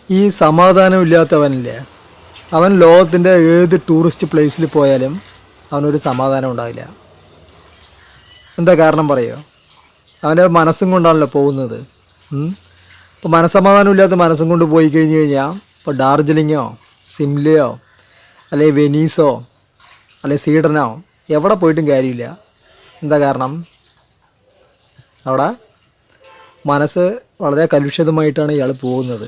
ഈ സമാധാനമില്ലാത്തവനില്ലേ, അവൻ ലോകത്തിൻ്റെ ഏത് ടൂറിസ്റ്റ് പ്ലേസിൽ പോയാലും അവനൊരു സമാധാനം ഉണ്ടാവില്ല. എന്താ കാരണം പറയുമോ? അവൻ്റെ മനസ്സും കൊണ്ടാണല്ലോ പോകുന്നത്. ഇപ്പോൾ മനസ്സമാധാനം ഇല്ലാത്ത മനസ്സും കൊണ്ട് പോയി കഴിഞ്ഞ് കഴിഞ്ഞാൽ ഇപ്പോൾ ഡാർജിലിങ്ങോ സിംലയോ അല്ലെങ്കിൽ വെനീസോ അല്ലെങ്കിൽ സ്വീഡനോ എവിടെ പോയിട്ടും കാര്യമില്ല. എന്താ കാരണം? അവിടെ മനസ്സ് വളരെ കലുഷിതമായിട്ടാണ് ഇയാൾ പോകുന്നത്,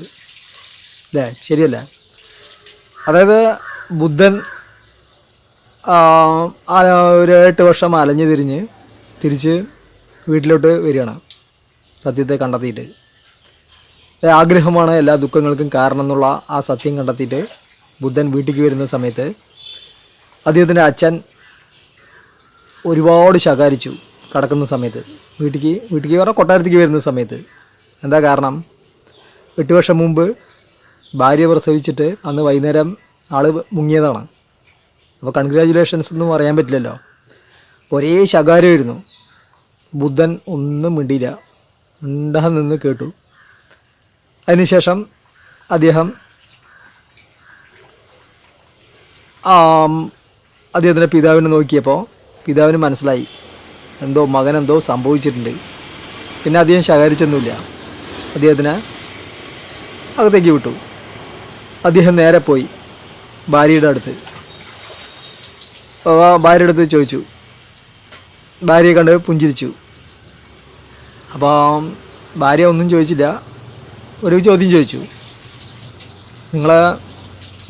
അല്ലേ? ശരിയല്ലേ? അതായത് ബുദ്ധൻ ഒരു 8 വർഷം അലഞ്ഞു തിരിഞ്ഞ് തിരിച്ച് വീട്ടിലോട്ട് വരികയാണ് സത്യത്തെ കണ്ടെത്തിയിട്ട്. ആഗ്രഹമാണ് എല്ലാ ദുഃഖങ്ങൾക്കും കാരണം എന്നുള്ള ആ സത്യം കണ്ടെത്തിയിട്ട് ബുദ്ധൻ വീട്ടിലേക്ക് വരുന്ന സമയത്ത് അദ്ദേഹത്തിൻ്റെ അച്ഛൻ ഒരുപാട് ശകാരിച്ചു. കിടക്കുന്ന സമയത്ത് വീട്ടിലേക്ക് പറഞ്ഞാൽ കൊട്ടാരത്തേക്ക് വരുന്ന സമയത്ത്. എന്താ കാരണം? 8 വർഷം മുമ്പ് ഭാര്യ പ്രസവിച്ചിട്ട് അന്ന് വൈകുന്നേരം ആൾ മുങ്ങിയതാണ്. അപ്പോൾ കൺഗ്രാജുലേഷൻസ് ഒന്നും പറയാൻ പറ്റില്ലല്ലോ. ഒരേ ശകാരമായിരുന്നു. ബുദ്ധൻ ഒന്നും മിണ്ടിയില്ല, മിണ്ടാൻ നിന്ന് കേട്ടു. അതിനുശേഷം അദ്ദേഹത്തിൻ്റെ പിതാവിനെ നോക്കിയപ്പോൾ പിതാവിന് മനസ്സിലായി മകനെന്തോ സംഭവിച്ചിട്ടുണ്ട്. പിന്നെ അദ്ദേഹം ശകാരിച്ചൊന്നുമില്ല, അദ്ദേഹത്തിനെ അകത്തേക്ക് വിട്ടു. അദ്ദേഹം നേരെ പോയി ഭാര്യയുടെ അടുത്ത്. ഭാര്യയുടെ അടുത്ത് ചോദിച്ചു, ഭാര്യയെ കണ്ട് പുഞ്ചിരിച്ചു. അപ്പോൾ ഭാര്യ ഒന്നും ചോദിച്ചില്ല, ഒരു ചോദ്യം ചോദിച്ചു, നിങ്ങൾ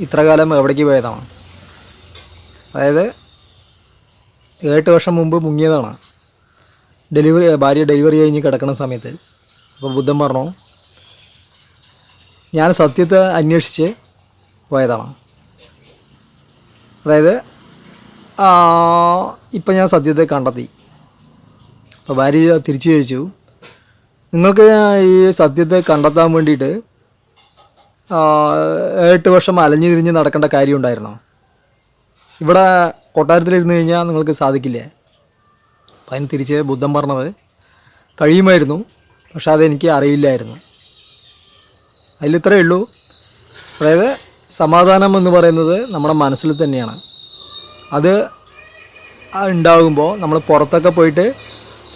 ഇത്ര കാലം എവിടേക്ക് പോയതാണ്? അതായത് 8 വർഷം മുമ്പ് മുങ്ങിയതാണ്, ഭാര്യ ഡെലിവറി കഴിഞ്ഞ് കിടക്കുന്ന സമയത്ത്. അപ്പോൾ ബുദ്ധൻ പറഞ്ഞു, ഞാൻ സത്യത്തെ അന്വേഷിച്ച് പോയതാണ്. അതായത് ഇപ്പം ഞാൻ സത്യത്തെ കണ്ടെത്തി. അപ്പോൾ ഭാര്യ തിരിച്ചു ചോദിച്ചു, നിങ്ങൾക്ക് ഈ സത്യത്തെ കണ്ടെത്താൻ വേണ്ടിയിട്ട് 8 വർഷം അലഞ്ഞു തിരിഞ്ഞ് നടക്കേണ്ട കാര്യം ഉണ്ടായിരുന്നോ? ഇവിടെ കൊട്ടാരത്തിലിരുന്ന് കഴിഞ്ഞാൽ നിങ്ങൾക്ക് സാധിക്കില്ലേ? അപ്പം അതിന് തിരിച്ച് ബുദ്ധൻ പറഞ്ഞത്, കഴിയുമായിരുന്നു, പക്ഷെ അതെനിക്ക് അറിയില്ലായിരുന്നു. അതിലിത്രയേ ഉള്ളൂ. അതായത് സമാധാനം എന്ന് പറയുന്നത് നമ്മുടെ മനസ്സിൽ തന്നെയാണ്. അത് ഉണ്ടാകുമ്പോൾ നമ്മൾ പുറത്തൊക്കെ പോയിട്ട്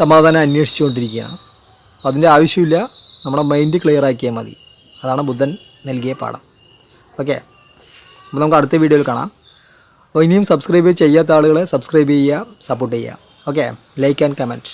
സമാധാനം അന്വേഷിച്ചുകൊണ്ടിരിക്കുകയാണ്. അതിൻ്റെ ആവശ്യമില്ല, നമ്മുടെ മൈൻഡ് ക്ലിയർ ആക്കിയാൽ മതി. അതാണ് ബുദ്ധൻ നൽകിയ പാഠം. ഓക്കെ, അപ്പോൾ നമുക്ക് അടുത്ത വീഡിയോയിൽ കാണാം. അപ്പോൾ ഇനിയും സബ്സ്ക്രൈബ് ചെയ്യാത്ത ആളുകളെ സബ്സ്ക്രൈബ് ചെയ്യുക, സപ്പോർട്ട് ചെയ്യുക. Okay, like and comment.